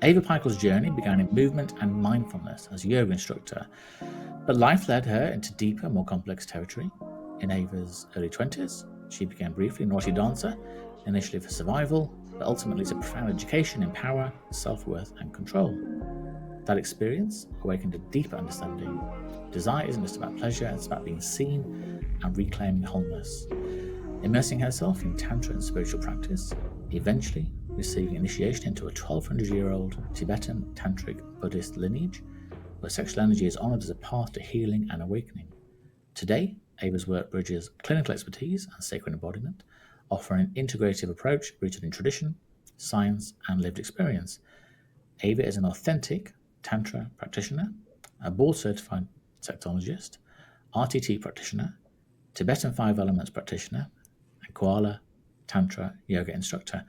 Ava Pikul's journey began in movement and mindfulness as a yoga instructor, but life led her into deeper, more complex territory. In Ava's early 20s, she began briefly a naughty dancer, initially for survival, but ultimately to profound education in power, self-worth, and control. That experience awakened a deeper understanding. Desire isn't just about pleasure, it's about being seen and reclaiming wholeness. Immersing herself in Tantra and spiritual practice, eventually receiving initiation into a 1200-year-old Tibetan Tantric Buddhist lineage, where sexual energy is honored as a path to healing and awakening. Today, Ava's work bridges clinical expertise and sacred embodiment, offering an integrative approach rooted in tradition, science, and lived experience. Ava is an authentic Tantra practitioner, a board-certified sexologist, RTT practitioner, Tibetan Five Elements practitioner, and Koala Tantra yoga instructor.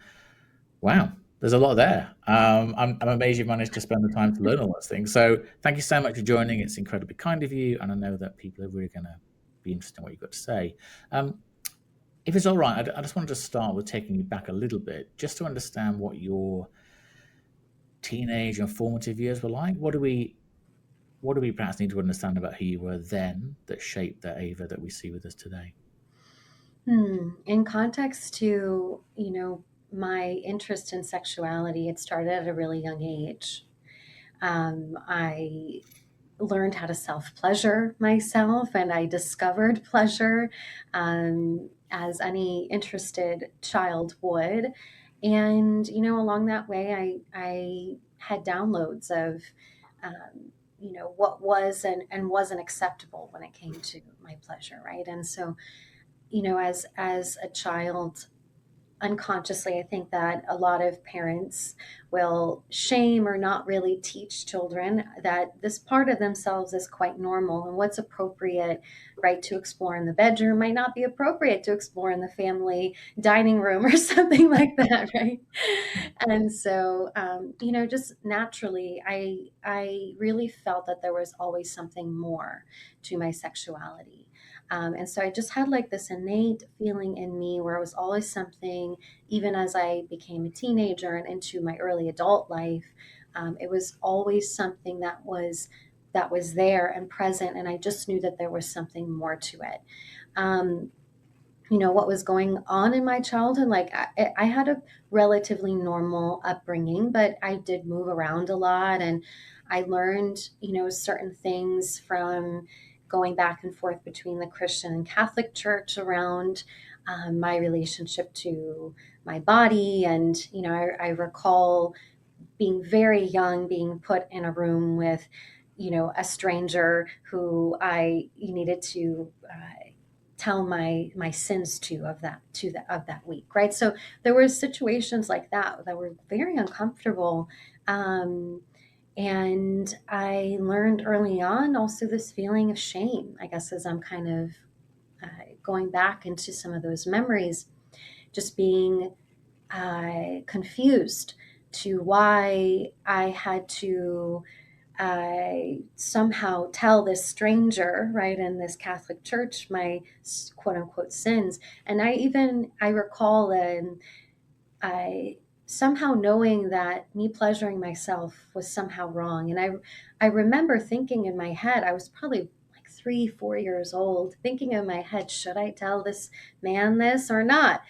Wow, there's a lot there. I'm amazed you've managed to spend the time to learn all those things. So thank you so much for joining. It's incredibly kind of you, and I know that people are really going to be interested in what you've got to say. If it's all right, I just wanted to start with taking you back a little bit, just to understand what your teenage and formative years were like. What do we perhaps need to understand about who you were then that shaped the Ava that we see with us today? In context to, my interest in sexuality, it started at a really young age. I learned how to self pleasure myself and I discovered pleasure as any interested child would. And, along that way, I had downloads of, what was and wasn't acceptable when it came to my pleasure, right? And so, as a child, unconsciously, I think that a lot of parents will shame or not really teach children that this part of themselves is quite normal, and what's appropriate, right, to explore in the bedroom might not be appropriate to explore in the family dining room or something like that, right? And so, just naturally, I really felt that there was always something more to my sexuality. And so I just had like this innate feeling in me where it was always something, even as I became a teenager and into my early adult life, it was always something that was there and present, and I just knew that there was something more to it. Um, what was going on in my childhood, like I had a relatively normal upbringing, but I did move around a lot, and I learned, certain things from going back and forth between the Christian and Catholic church around my relationship to my body. And I recall being very young, being put in a room with a stranger who I needed to tell my sins to of that week, right? So there were situations like that were very uncomfortable. And I learned early on also this feeling of shame, I guess, as I'm kind of going back into some of those memories, just being confused to why I had to somehow tell this stranger, right, in this Catholic church, my quote unquote sins. And I recall that I somehow knowing that me pleasuring myself was somehow wrong. And I remember thinking in my head, I was probably like 3, 4 years old, thinking in my head, should I tell this man this or not?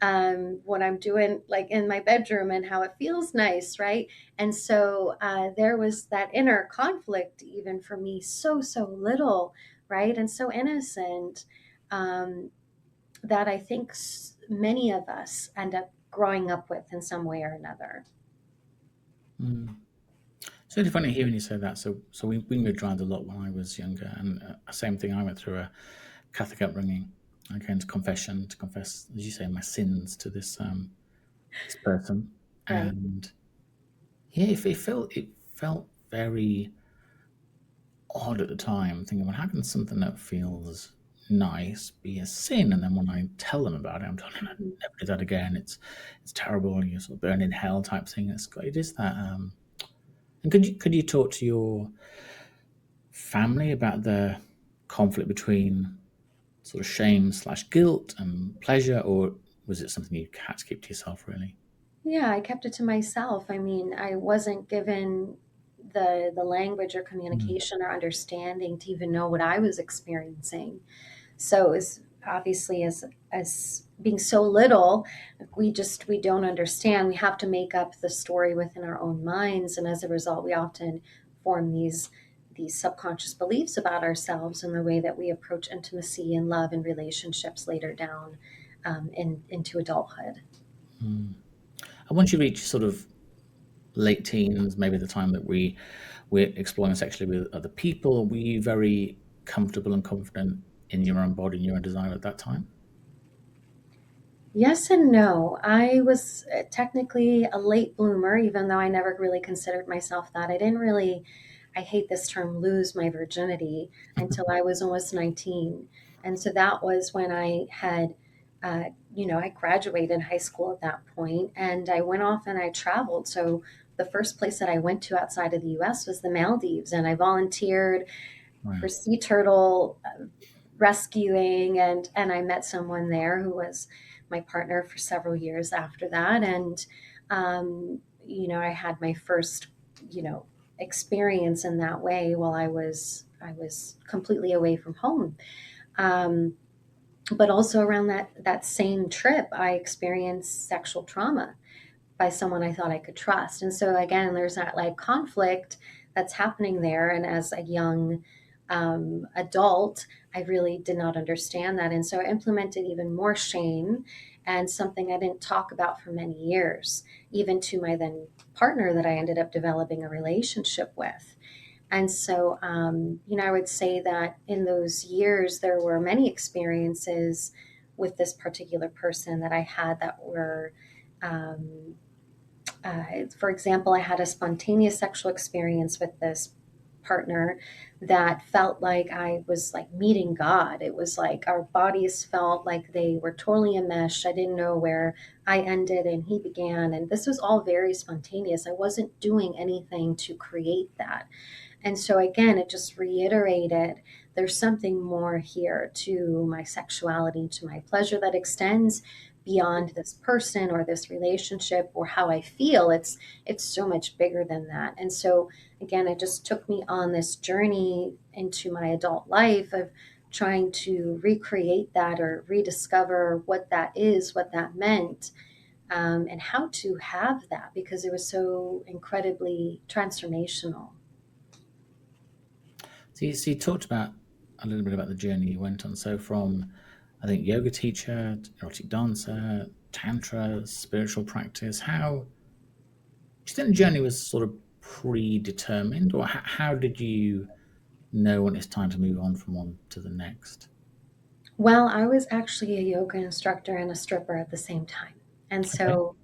What I'm doing like in my bedroom and how it feels nice, right? And so there was that inner conflict, even for me, so little, right? And so innocent, um, that I think many of us end up growing up with in some way or another. Mm. It's really funny hearing you say that. So we moved around a lot when I was younger, and same thing. I went through a Catholic upbringing. I came to confession to confess, as you say, my sins to this person, Right. and yeah, it felt very odd at the time, thinking, well, how can something that feels nice be a sin? And then when I tell them about it, I'm telling them, Mhm. never do that again. It's terrible. You sort of burn in hell type thing. It is that. And could you talk to your family about the conflict between sort of shame slash guilt and pleasure, or was it something you had to keep to yourself, really? Yeah, I kept it to myself. I mean, I wasn't given the language or Mm. communication or understanding to even know what I was experiencing. So it's obviously as being so little, we don't understand. We have to make up the story within our own minds, and as a result, we often form these subconscious beliefs about ourselves and the way that we approach intimacy and love and relationships later down into adulthood. Mm. And once you reach sort of late teens, maybe the time that we're exploring sexually with other people, were you very comfortable and confident in your own body and your own desire at that time? Yes and no. I was technically a late bloomer, even though I never really considered myself that. I didn't really, I hate this term, lose my virginity until I was almost 19. And so that was when I had, I graduated high school at that point and I went off and I traveled. So the first place that I went to outside of the US was the Maldives, and I volunteered for Wow. sea turtle rescuing, and I met someone there who was my partner for several years after that. And I had my first you know experience in that way while I was completely away from home. um, but also around that same trip I experienced sexual trauma by someone I thought I could trust. And so again, there's that like conflict that's happening there. And as a young adult, I really did not understand that. And so I implemented even more shame, and something I didn't talk about for many years, even to my then partner that I ended up developing a relationship with. And so, I would say that in those years, there were many experiences with this particular person that I had that were um, for example, I had a spontaneous sexual experience with this partner that felt like I was like meeting God. It was like our bodies felt like they were totally enmeshed. I didn't know where I ended and he began. And this was all very spontaneous. I wasn't doing anything to create that. And so, again, it just reiterated there's something more here to my sexuality, to my pleasure that extends beyond this person or this relationship or how I feel. It's so much bigger than that. And so, again, it just took me on this journey into my adult life of trying to recreate that or rediscover what that is, what that meant, and how to have that because it was so incredibly transformational. So you talked about a little bit about the journey you went on. So from, I think, yoga teacher, erotic dancer, tantra, spiritual practice. How do you think the journey was sort of predetermined, or how did you know when it's time to move on from one to the next? Well, I was actually a yoga instructor and a stripper at the same time. And Okay. so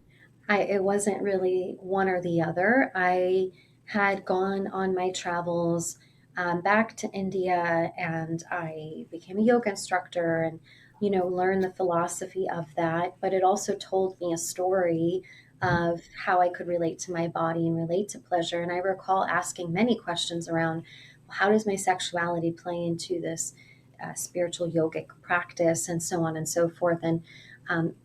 it wasn't really one or the other. I had gone on my travels back to India, and I became a yoga instructor and, learned the philosophy of that. But it also told me a story Mhm. of how I could relate to my body and relate to pleasure. And I recall asking many questions around, well, how does my sexuality play into this spiritual yogic practice, and so on and so forth. And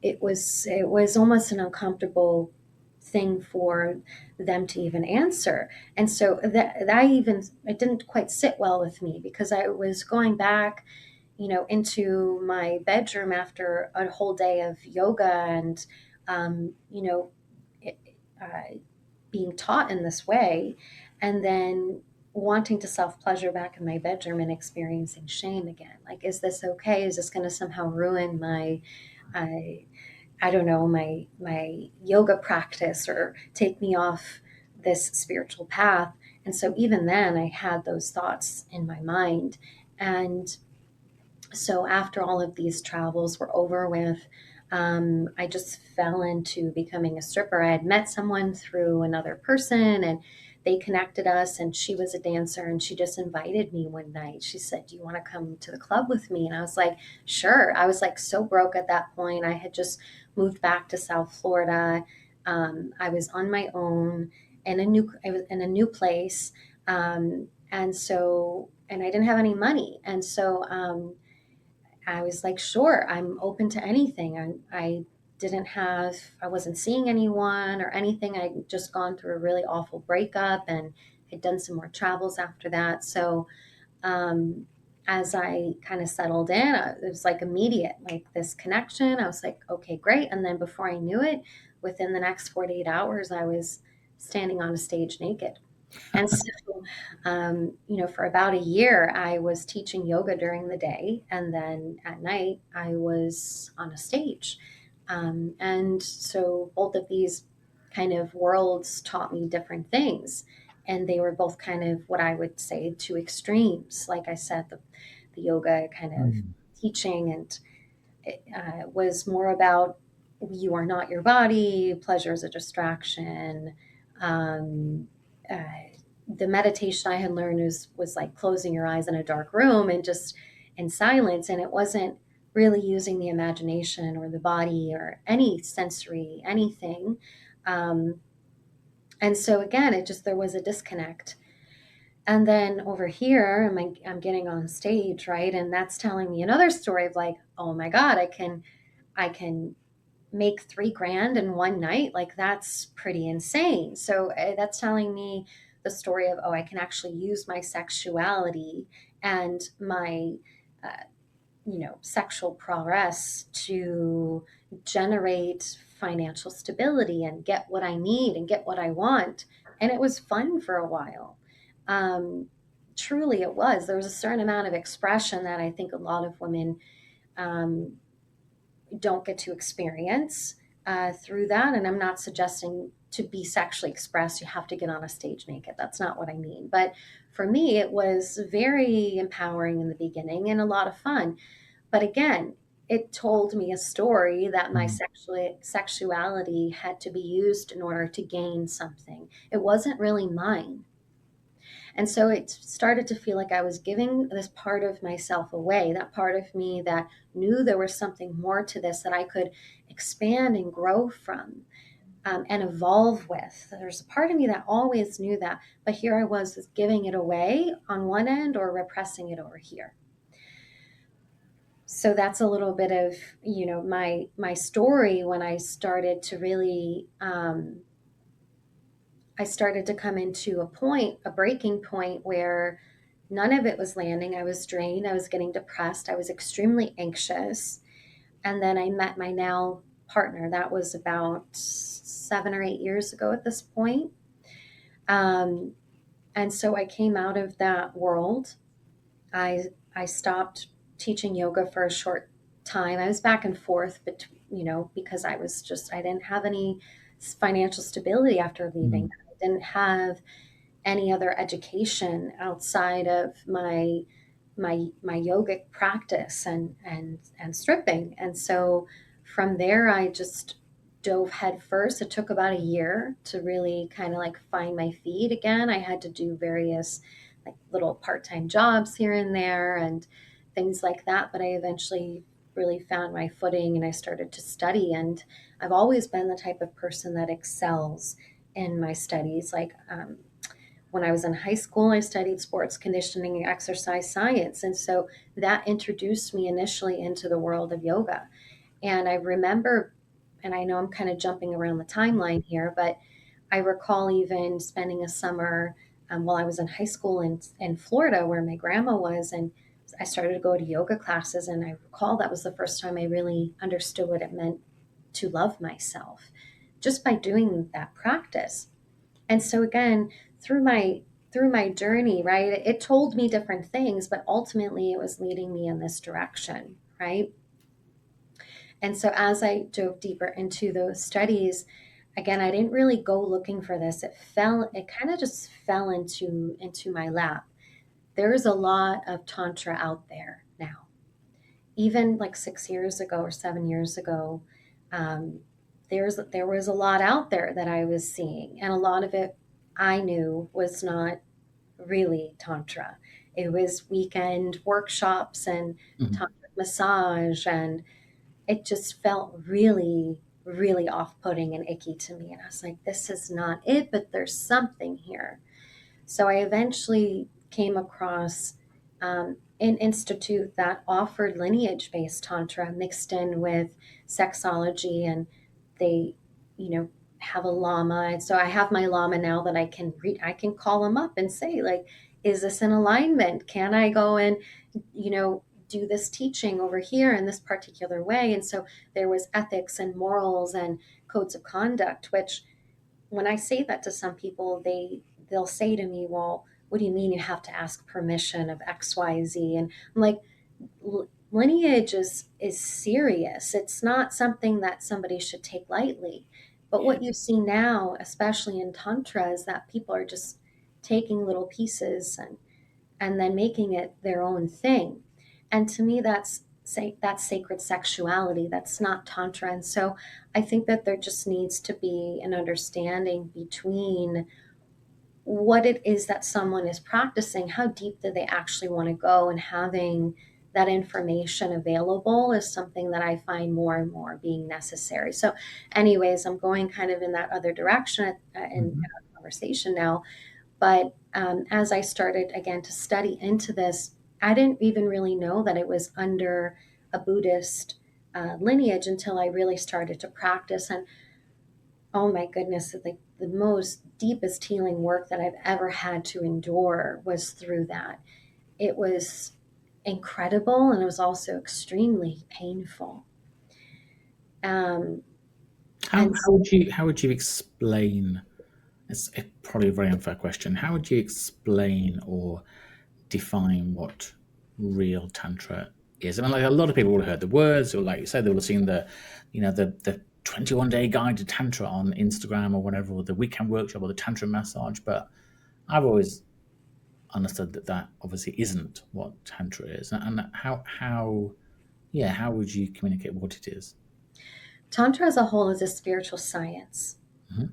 it was almost an uncomfortable thing for them to even answer. And so that even it didn't quite sit well with me because I was going back, into my bedroom after a whole day of yoga and it, uh, being taught in this way, and then wanting to self pleasure back in my bedroom and experiencing shame again. Like, is this okay? Is this going to somehow ruin my I I don't know, my yoga practice or take me off this spiritual path? And so even then I had those thoughts in my mind. And so after all of these travels were over with, I just fell into becoming a stripper. I had met someone through another person, and they connected us, and she was a dancer, and she just invited me one night. She said, "Do you want to come to the club with me?" And I was like, sure. I was like so broke at that point. I had just moved back to South Florida. I was on my own I was in a new place. And I didn't have any money. And so I was like, sure, I'm open to anything. I I wasn't seeing anyone or anything. I'd just gone through a really awful breakup and had done some more travels after that. So um, as I kind of settled in, it was like immediate, like this connection. I was like, okay, great. And then before I knew it, within the next 48 hours, I was standing on a stage naked. And so, for about a year, I was teaching yoga during the day. And then at night, I was on a stage. And so both of these kind of worlds taught me different things. And they were both kind of what I would say two extremes. Like I said, the yoga kind of Mm. teaching and it was more about you are not your body, pleasure is a distraction. Um, uh, the meditation I had learned was like closing your eyes in a dark room and just in silence, and it wasn't really using the imagination or the body or any sensory anything. Um, and so again, it just there was a disconnect. And then over here, I'm getting on stage, right? And that's telling me another story of like, oh my God, I can make 3 grand in one night. Like that's pretty insane. So that's telling me the story of, oh, I can actually use my sexuality and my, uh, sexual prowess to generate financial stability and get what I need and get what I want. And it was fun for a while. Um, Truly, it was. There was a certain amount of expression that I think a lot of women um, don't get to experience through that. And I'm not suggesting to be sexually expressed, you have to get on a stage naked. That's not what I mean. But for me, it was very empowering in the beginning and a lot of fun. But again, it told me a story that my Mm. sexuality had to be used in order to gain something. It wasn't really mine. And so it started to feel like I was giving this part of myself away, that part of me that knew there was something more to this that I could expand and grow from and evolve with. There's a part of me that always knew that, but here I was giving it away on one end or repressing it over here. So that's a little bit of my story when I started to really I started to come into a breaking point where none of it was landing. I was drained. I was getting depressed. I was extremely anxious. And then I met my now partner. That was about 7 or 8 years ago at this point. Um, and so I came out of that world. I stopped teaching yoga for a short time. I was back and forth, but because I didn't have any financial stability after leaving. Mm. I didn't have any other education outside of my yogic practice and stripping. And so from there I just dove head first. It took about a year to really kind of like find my feet again. I had to do various like little part-time jobs here and there and things like that, but I eventually really found my footing and I started to study, and I've always been the type of person that excels in my studies. Like when I was in high school, I studied sports conditioning and exercise science. And so that introduced me initially into the world of yoga. And I remember, and I know I'm kind of jumping around the timeline here, but I recall even spending a summer while I was in high school in Florida where my grandma was. And I started to go to yoga classes. And I recall that was the first time I really understood what it meant to love myself just by doing that practice. And so again, through my through my journey, right, it told me different things, but ultimately it was leading me in this direction, right? And so as I dove deeper into those studies, again, I didn't really go looking for this. It kind of just fell into my lap. There's a lot of tantra out there now. Even like 6 years ago or 7 years ago, um, there was a lot out there that I was seeing, and a lot of it I knew was not really tantra. It was weekend workshops and Mhm. tantric massage, and it just felt really, really off-putting and icky to me. And I was like, this is not it, but there's something here. So I eventually came across an institute that offered lineage based Tantra mixed in with sexology. And they, you know, have a lama. And so I have my lama now that I can read, I can call him up and say, like, is this in alignment? Can I go and, do this teaching over here in this particular way? And so there was ethics and morals and codes of conduct, which when I say that to some people, they'll say to me, well, what do you mean you have to ask permission of XYZ? And I'm like, lineage is serious. It's not something that somebody should take lightly. But Yeah. what you see now, especially in Tantra, is that people are just taking little pieces and then making it their own thing. And to me, that's sacred sexuality. That's not Tantra. And so I think that there just needs to be an understanding between what it is that someone is practicing, how deep do they actually want to go, and having that information available is something that I find more and more being necessary. So, anyways, I'm going kind of in that other direction in Mhm. our conversation now. But as I started again to study into this, I didn't even really know that it was under a Buddhist lineage until I really started to practice. And oh my goodness, like the most deepest healing work that I've ever had to endure was through that. It was incredible, and it was also extremely painful. Um, How and how so would you how would you explain? It's probably a very unfair question. How would you explain or define what real tantra is? I mean, like a lot of people would have heard the words, or like you said, they would have seen the 21-day guide to tantra on Instagram or whatever, or the weekend workshop or the tantra massage. But I've always understood that that obviously isn't what tantra is. And how would you communicate what it is? Tantra as a whole is a spiritual science. Mhm.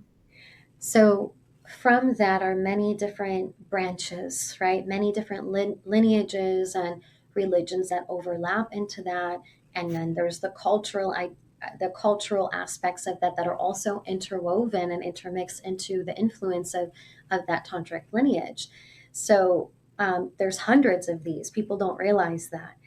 So from that are many different branches, right? Many different lineages and religions that overlap into that. And then there's the cultural aspects of that that are also interwoven and intermixed into the influence of that tantric lineage. So there's hundreds of these. People don't realize that.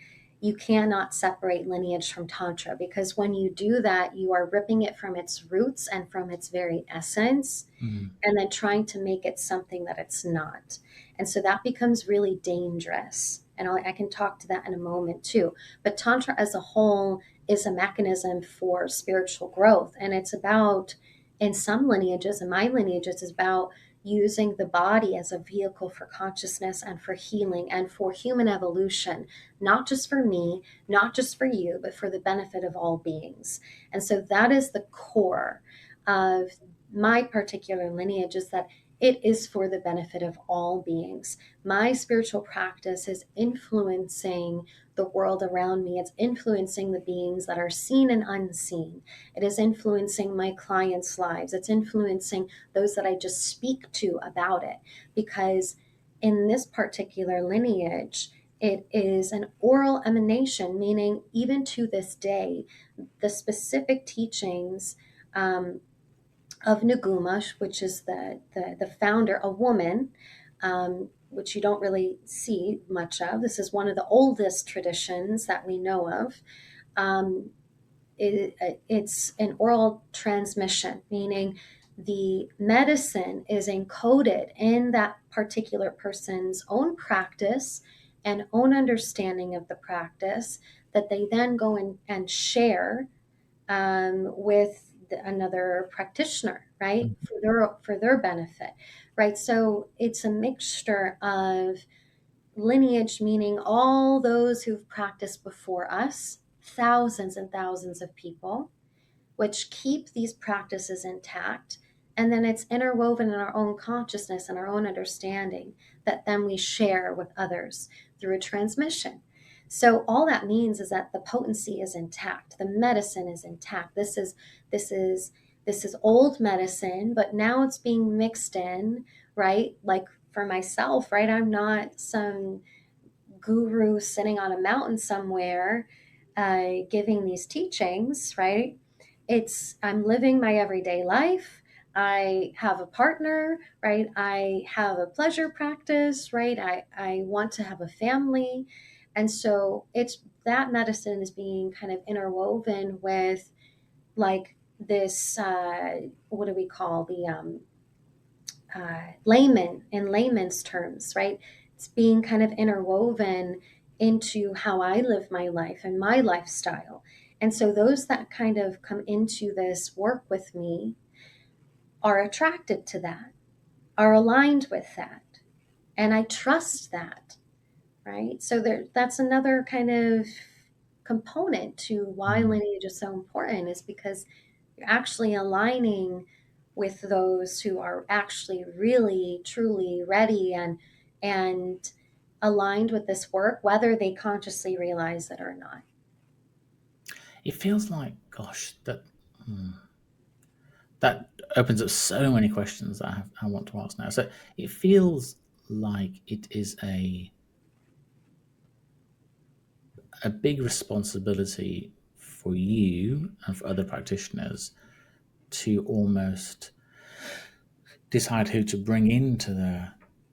You cannot separate lineage from tantra, because when you do that, you are ripping it from its roots and from its very essence, Mm. and then trying to make it something that it's not. And so that becomes really dangerous. And I can talk to that in a moment too. But Tantra as a whole is a mechanism for spiritual growth. And it's about, in some lineages, and my lineages, is about using the body as a vehicle for consciousness and for healing and for human evolution, not just for me, not just for you, but for the benefit of all beings. And so that is the core of my particular lineage, is that it is for the benefit of all beings. My spiritual practice is influencing the world around me. It's influencing the beings that are seen and unseen. It is influencing my clients' lives. It's influencing those that I just speak to about it. Because in this particular lineage, it is an oral emanation, meaning even to this day, the specific teachings of Nagumash, which is the founder, a woman, which you don't really see much of. This is one of the oldest traditions that we know of. Um, it's an oral transmission, meaning the medicine is encoded in that particular person's own practice and own understanding of the practice, that they then go and share with another practitioner, right, for their benefit, right? So it's a mixture of lineage, meaning all those who've practiced before us, thousands and thousands of people, which keep these practices intact. And then it's interwoven in our own consciousness and our own understanding that then we share with others through a transmission. So all that means is that the potency is intact, the medicine is intact. This is this is old medicine, but now it's being mixed in, right? Like for myself, right? I'm not some guru sitting on a mountain somewhere giving these teachings, right? I'm living my everyday life. I have a partner, right? I have a pleasure practice, right? I want to have a family. And so it's that medicine is being kind of interwoven with like this, what do we call the layman in layman's terms, right? It's being kind of interwoven into how I live my life and my lifestyle. And so those that kind of come into this work with me are attracted to that, are aligned with that. And I trust that, right? So that's another kind of component to why Mm. lineage is so important, is because you're actually aligning with those who are actually really truly ready and aligned with this work, whether they consciously realize it or not. It feels like, gosh, that opens up so many questions that I want to ask now. So it feels like it is a big responsibility for you and for other practitioners to almost decide who to bring into the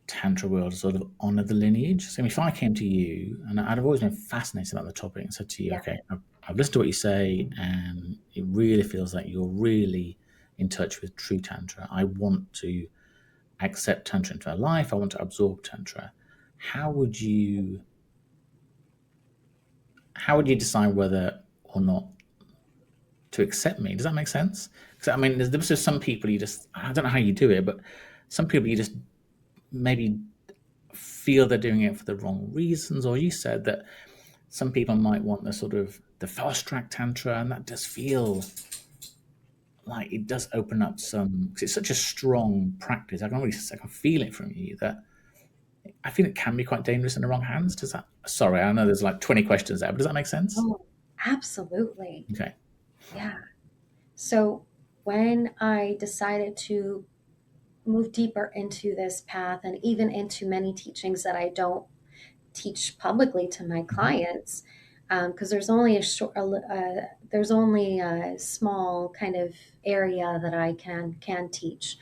Tantra world to sort of honor the lineage. So if I came to you, and I'd have always been fascinated about the topic, and said to you, Yeah. okay, I've listened to what you say, and it really feels like you're really in touch with true Tantra. I want to accept Tantra into my life. I want to absorb Tantra. How would you how would you decide whether or not to accept me? Does that make sense? Because I mean, there's just some people you just, I don't know how you do it, but some people you just maybe feel they're doing it for the wrong reasons. Or you said that some people might want the sort of the fast track tantra, and that does feel like it does open up some, because it's such a strong practice. I can feel it from you that I feel it can be quite dangerous in the wrong hands. Does that? Sorry, I know there's like 20 questions there, but does that make sense? Oh, absolutely. Okay. Yeah. So when I decided to move deeper into this path and even into many teachings that I don't teach publicly to my Mhm. clients, because there's only there's only a small kind of area that I can teach.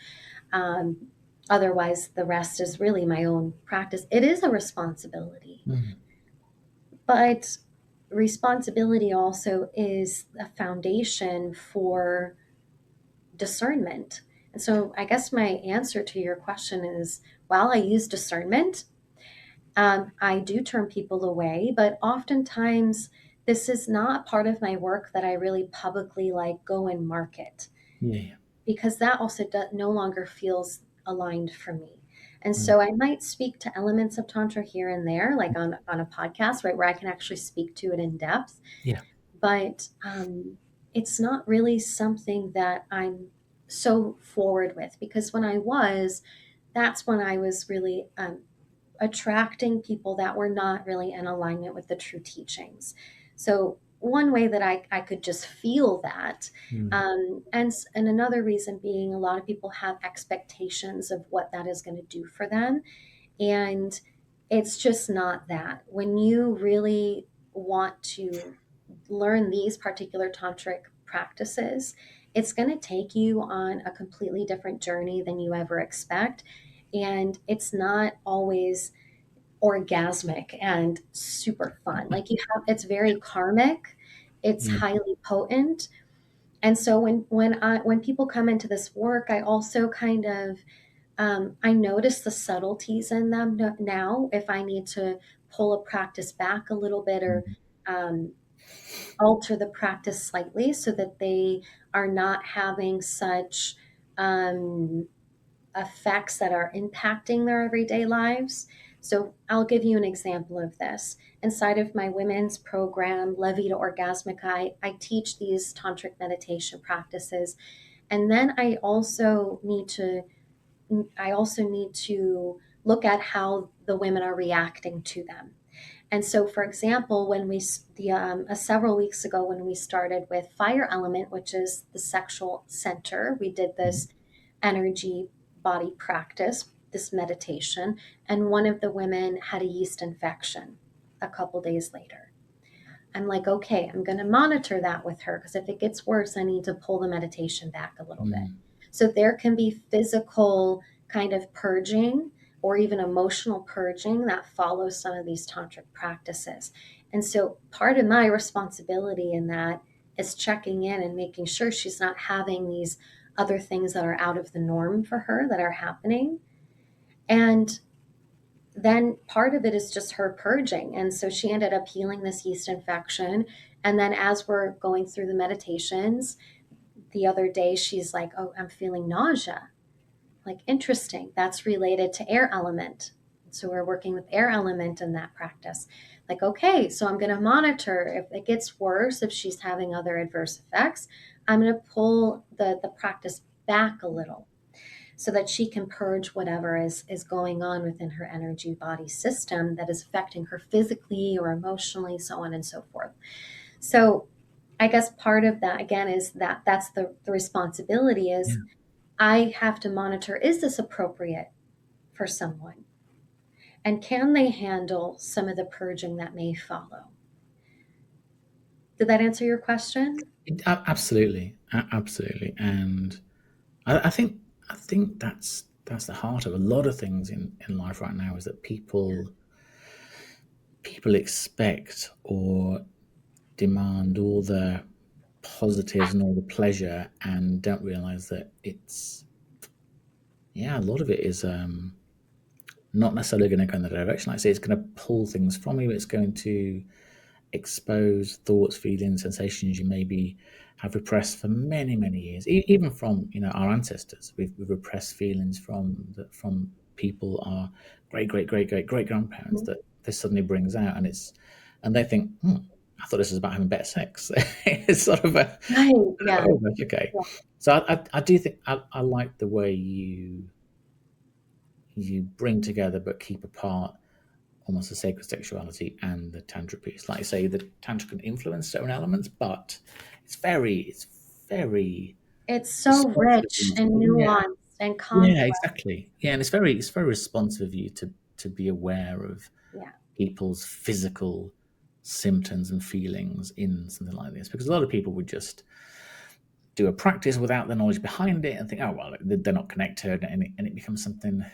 Um, Otherwise, the rest is really my own practice. It is a responsibility, Mm. but responsibility also is a foundation for discernment. And so, I guess my answer to your question is, while I use discernment, I do turn people away, but oftentimes this is not part of my work that I really publicly like go and market, Yeah. Yeah. because that also no longer feels aligned for me. And Mm. so I might speak to elements of Tantra here and there, like on a podcast, right, where I can actually speak to it in depth. Yeah. But it's not really something that I'm so forward with, because when I was, that's when I was really attracting people that were not really in alignment with the true teachings. So one way that I could just feel that, Mm. and another reason being a lot of people have expectations of what that is going to do for them, and it's just not that. When you really want to learn these particular tantric practices, it's going to take you on a completely different journey than you ever expect, and it's not always orgasmic and super fun. Like you have, it's very karmic, it's Yeah. highly potent. And so when people come into this work, I also kind of I notice the subtleties in them now. If I need to pull a practice back a little bit, or Mm. um, alter the practice slightly so that they are not having such um, effects that are impacting their everyday lives. So I'll give you an example of this. Inside of my women's program, Levy to Orgasmic, I teach these tantric meditation practices. And then I also need to look at how the women are reacting to them. And so, for example, when several weeks ago, when we started with Fire Element, which is the sexual center, we did Mhm. this energy body practice, this meditation, and one of the women had a yeast infection a couple days later. I'm like, okay, I'm going to monitor that with her, because if it gets worse, I need to pull the meditation back a little bit. Mm. So there can be physical kind of purging or even emotional purging that follows some of these tantric practices. And so part of my responsibility in that is checking in and making sure she's not having these other things that are out of the norm for her that are happening. And then part of it is just her purging. And so she ended up healing this yeast infection. And then as we're going through the meditations, the other day she's like, "Oh, I'm feeling nausea." Like, interesting. That's related to air element. So we're working with air element in that practice. Like, okay, so I'm going to monitor if it gets worse, if she's having other adverse effects, I'm going to pull the practice back a little so that she can purge whatever is going on within her energy body system that is affecting her physically or emotionally, so on and so forth. So I guess part of that again is that's the responsibility Yeah. is I have to monitor, is this appropriate for someone? And can they handle some of the purging that may follow? Did that answer your question? Absolutely, absolutely, and I think that's the heart of a lot of things in life right now is that people expect or demand all the positives and all the pleasure and don't realize that it's a lot of it is not necessarily going to go in the direction. Like I say, it's going to pull things from you. It's going to expose thoughts, feelings, sensations you maybe have repressed for many, many years, even from our ancestors. We've repressed feelings from people, our great grandparents, Mhm. that this suddenly brings out, and they think, I thought this was about having better sex. It's sort of a Right. Yeah. oh, right, okay. Yeah. So I do think I like the way you bring together but keep apart almost the sacred sexuality and the tantra piece. Like I say, the tantra can influence certain elements, but it's very It's so responsive of rich you. and Yeah, nuanced and yeah, complex. exactly. Yeah, and it's very responsive of you to be aware of Yeah. people's physical symptoms and feelings in something like this, because a lot of people would just do a practice without the knowledge behind it and think, oh well, they're not connected, and it becomes something,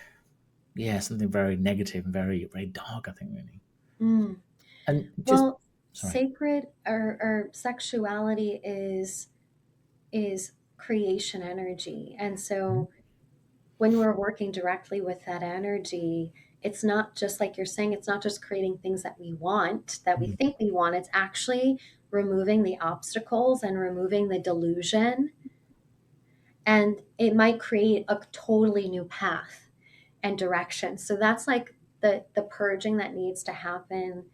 something very negative and very dark. I think really, Mm. and just Well, sorry. sacred or sexuality is creation energy. And Mhm. so when we're working directly with that energy, it's not just like you're saying, it's not just creating things that we want, that we Mhm. think we want. It's actually removing the obstacles and removing the delusion. And it might create a totally new path and direction. So that's like the purging that needs to happen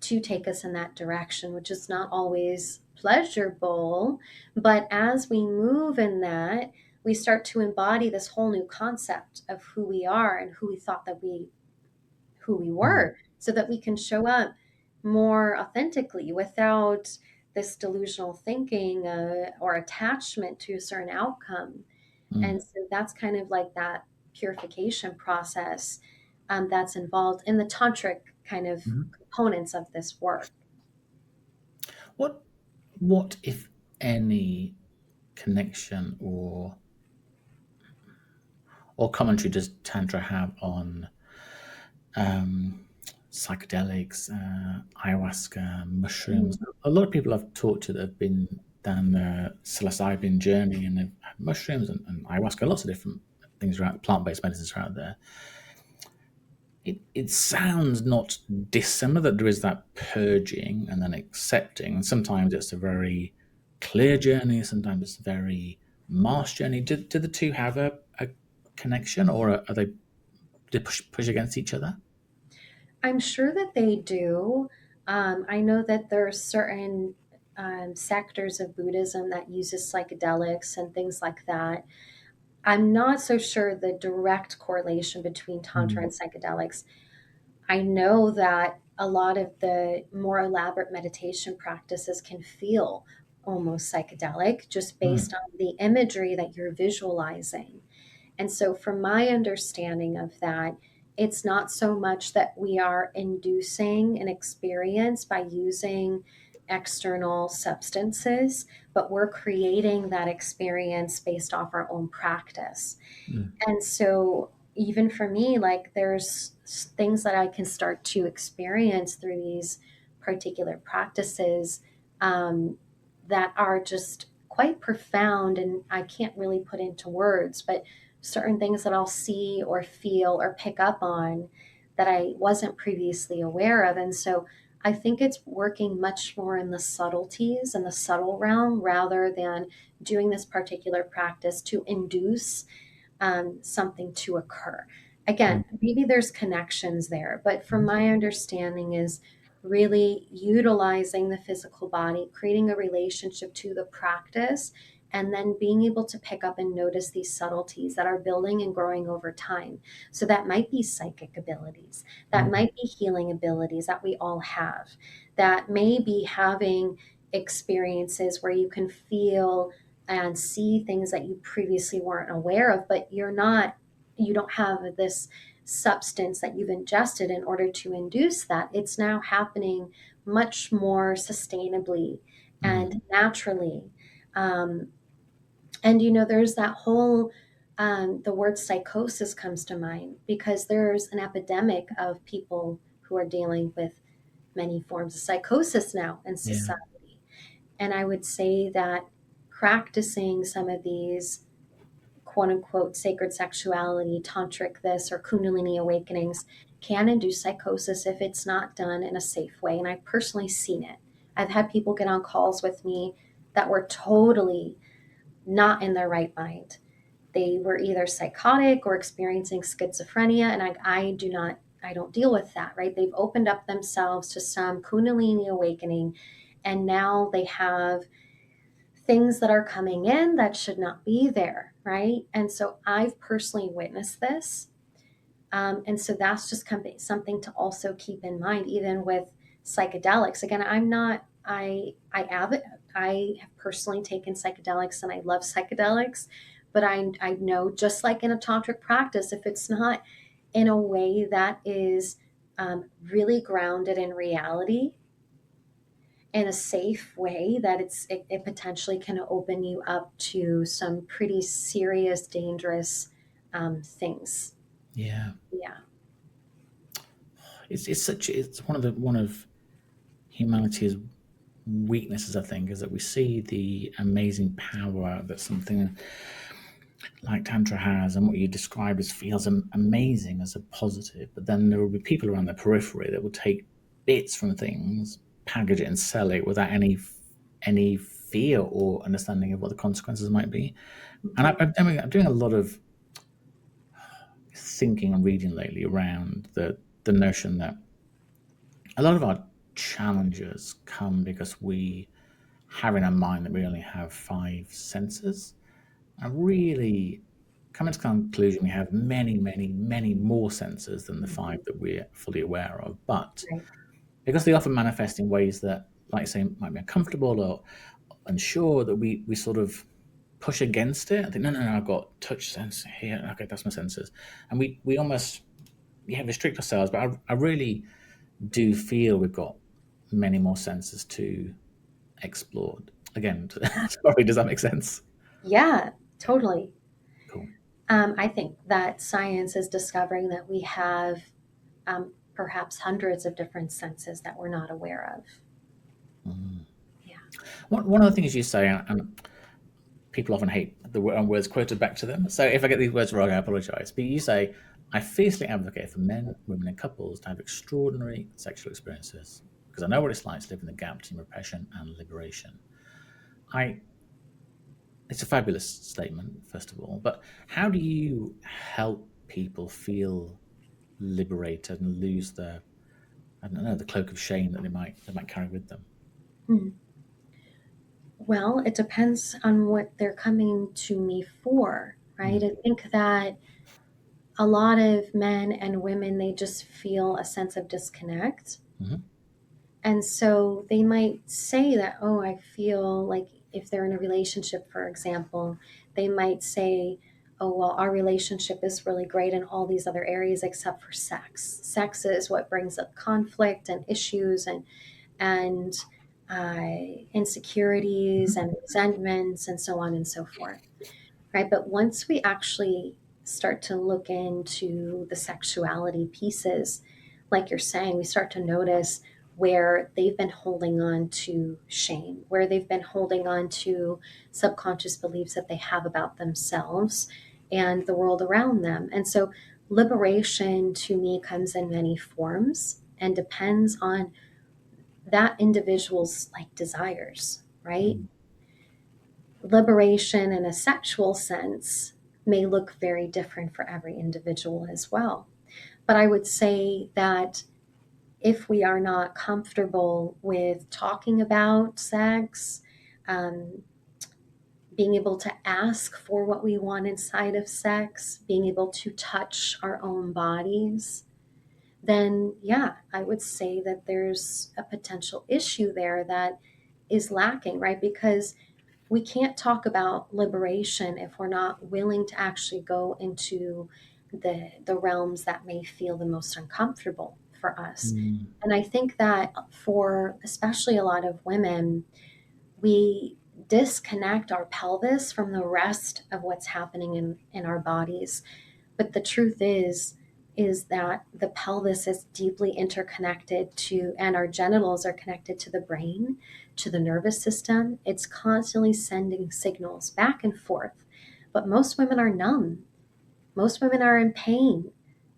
to take us in that direction, which is not always pleasurable. But as we move in that, we start to embody this whole new concept of who we are and who we thought that who we Mm. were, so that we can show up more authentically without this delusional thinking or attachment to a certain outcome. Mm. And so that's kind of like that purification process that's involved in the tantric kind of Mhm. components of this work. What what if any connection or commentary does Tantra have on um, psychedelics, ayahuasca, mushrooms? Mm. A lot of people I've talked to that have been down the psilocybin journey and they've had mushrooms and ayahuasca, lots of different things around, plant-based medicines are out there. It sounds not dissimilar that there is that purging and then accepting. And sometimes it's a very clear journey, sometimes it's a very marsh journey. Do the two have a connection, or are they push against each other? I'm sure that they do. I know that there are certain sectors of Buddhism that uses psychedelics and things like that. I'm not so sure the direct correlation between Tantra Mm, and psychedelics. I know that a lot of the more elaborate meditation practices can feel almost psychedelic just mm, based on the imagery that you're visualizing. And so, from my understanding of that, it's not so much that we are inducing an experience by using external substances, but we're creating that experience based off our own practice. mm, And so, even for me, like there's things that I can start to experience through these particular practices, um, that are just quite profound, and I can't really put into words, but certain things that I'll see or feel or pick up on that I wasn't previously aware of. And so I think it's working much more in the subtleties and the subtle realm rather than doing this particular practice to induce something to occur. Mm. Again, maybe there's connections there, but from my understanding is really utilizing the physical body, creating a relationship to the practice, and then being able to pick up and notice these subtleties that are building and growing over time. So that might be psychic abilities, that Mm. might be healing abilities that we all have, that may be having experiences where you can feel and see things that you previously weren't aware of, but you don't have this substance that you've ingested in order to induce that. It's now happening much more sustainably Mm. and naturally. Um, and there's that whole the word psychosis comes to mind because there's an epidemic of people who are dealing with many forms of psychosis now in Yeah. society. And I would say that practicing some of these quote unquote sacred sexuality, tantric this, or kundalini awakenings can induce psychosis if it's not done in a safe way. And I've personally seen it. I've had people get on calls with me that were totally not in their right mind. They were either psychotic or experiencing schizophrenia, and I don't deal with that, right? They've opened up themselves to some kundalini awakening, and now they have things that are coming in that should not be there, right? And so I've personally witnessed this. And so that's just something to also keep in mind, even with psychedelics. Again, I have personally taken psychedelics and I love psychedelics, but I know just like in a tantric practice, if it's not in a way that is really grounded in reality, in a safe way, that it potentially can open you up to some pretty serious, dangerous things. Yeah. Yeah. It's one of humanity's weaknesses, I think, is that we see the amazing power that something like Tantra has, and what you described as feels amazing as a positive, but then there will be people around the periphery that will take bits from things, package it, and sell it without any fear or understanding of what the consequences might be. And Mhm. I'm doing a lot of thinking and reading lately around the notion that a lot of our challenges come because we have in our mind that we only have five senses. And really coming to the conclusion we have many, many, many more senses than the five that we're fully aware of. But Right. because they often manifest in ways that, like say, might be uncomfortable or unsure, that we sort of push against it. I think, no, I've got touch sense here. Okay, that's my senses. And we almost restrict ourselves. But I really do feel we've got many more senses to explore. Again, sorry, does that make sense? Yeah, totally. Cool. I think that science is discovering that we have perhaps hundreds of different senses that we're not aware of. Mm. Yeah. One of the things you say, and people often hate the words quoted back to them. So if I get these words wrong, I apologize. But you say, I fiercely advocate for men, women, and couples to have extraordinary sexual experiences because I know what it's like to live in the gap between repression and liberation. I It's a fabulous statement, first of all, but how do you help people feel liberated and lose the, I don't know, the cloak of shame that they might carry with them? Hmm. Well, it depends on what they're coming to me for, right? Mm. I think that a lot of men and women, they just feel a sense of disconnect. Hmm. And so they might say that, oh, I feel like if they're in a relationship, for example, they might say, oh, well, our relationship is really great in all these other areas except for sex. Sex is what brings up conflict and issues and insecurities Hmm. and resentments and so on and so forth, right? But once we actually start to look into the sexuality pieces, like you're saying, we start to notice where they've been holding on to shame, where they've been holding on to subconscious beliefs that they have about themselves and the world around them. And so liberation to me comes in many forms and depends on that individual's like desires, right? Mm. Liberation in a sexual sense may look very different for every individual as well. But I would say that if we are not comfortable with talking about sex, um, being able to ask for what we want inside of sex, being able to touch our own bodies, then yeah, I would say that there's a potential issue there that is lacking, right? Because we can't talk about liberation if we're not willing to actually go into the realms that may feel the most uncomfortable for us. Mm. And I think that for especially a lot of women, we disconnect our pelvis from the rest of what's happening in our bodies. But the truth is that the pelvis is deeply interconnected to, and our genitals are connected to the brain, to the nervous system. It's constantly sending signals back and forth. But most women are numb. Most women are in pain,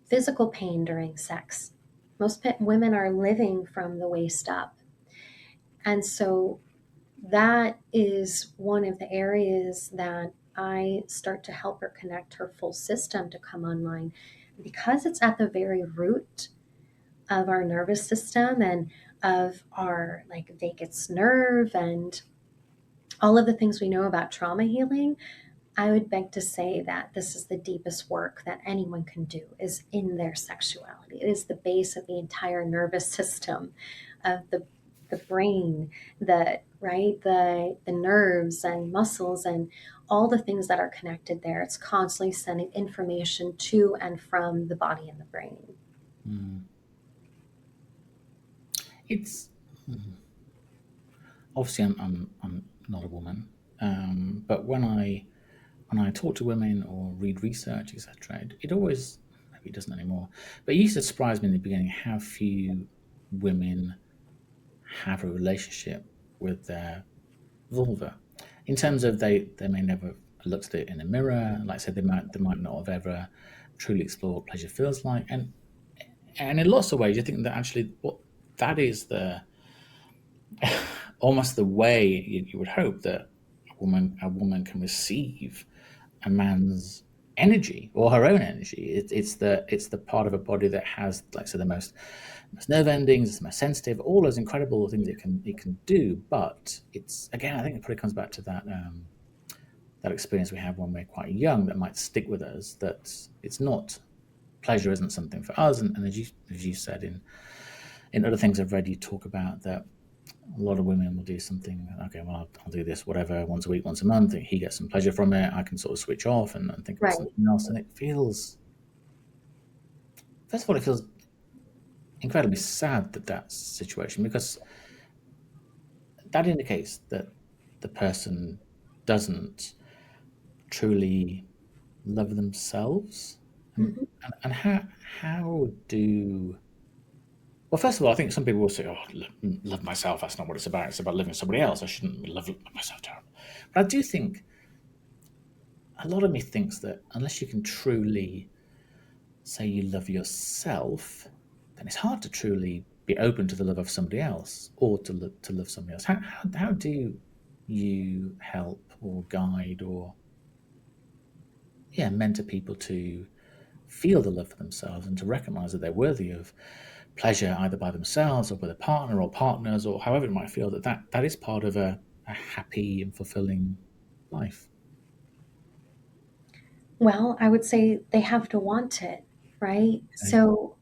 physical pain during sex. Most women are living from the waist up. And so that is one of the areas that I start to help her connect her full system to come online because it's at the very root of our nervous system and of our like vagus nerve and all of the things we know about trauma healing. I would beg to say that this is the deepest work that anyone can do is in their sexuality. It is the base of the entire nervous system of the brain, the right, the nerves and muscles and all the things that are connected there. It's constantly sending information to and from the body and the brain. Mm. It's obviously I'm not a woman, but when I talk to women or read research, etc., it always, maybe it doesn't anymore, but it used to surprise me in the beginning how few women have a relationship with their vulva. In terms of they may never have looked at it in a mirror, like I said, they might not have ever truly explored what pleasure feels like, and in lots of ways, you think that actually what that is the almost the way you would hope that a woman can receive a man's energy or her own energy. It's the part of a body that has, like I said, the most nerve endings, it's the most sensitive, all those incredible things it can do. But it's again, I think it probably comes back to that experience we have when we're quite young that might stick with us. That it's not pleasure isn't something for us, and as you said in other things I've read, you talk about that a lot of women will do something. Okay, well, I'll do this, whatever, once a week, once a month. He gets some pleasure from it. I can sort of switch off and think about Right. something else. And it feels, first of all, it feels incredibly sad that situation because that indicates that the person doesn't truly love themselves. And, Mhm. and how do well, first of all, I think some people will say, "Oh, love myself. That's not what it's about. It's about living somebody else. I shouldn't love myself." Terrible. But I do think a lot of me thinks that unless you can truly say you love yourself, then it's hard to truly be open to the love of somebody else or to love somebody else. How do you help or guide or mentor people to feel the love for themselves and to recognize that they're worthy of pleasure either by themselves or with a partner or partners or however it might feel that is part of a happy and fulfilling life. Well, I would say they have to want it, right? Okay. So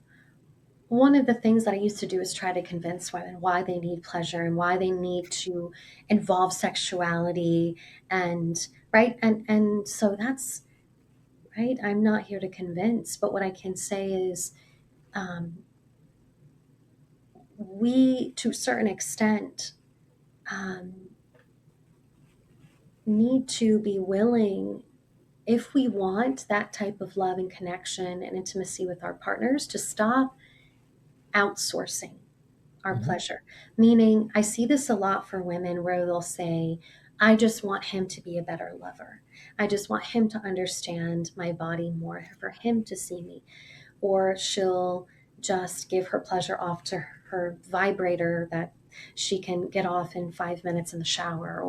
one of the things that I used to do is try to convince women why they need pleasure and why they need to involve sexuality and right and so that's right. I'm not here to convince, but what I can say is um, we, to a certain extent, um, need to be willing if we want that type of love and connection and intimacy with our partners, to stop outsourcing our Hmm. pleasure. Meaning, I see this a lot for women where they'll say, I just want him to be a better lover. I just want him to understand my body more, for him to see me. Or she'll just give her pleasure off to her vibrator that she can get off in 5 minutes in the shower,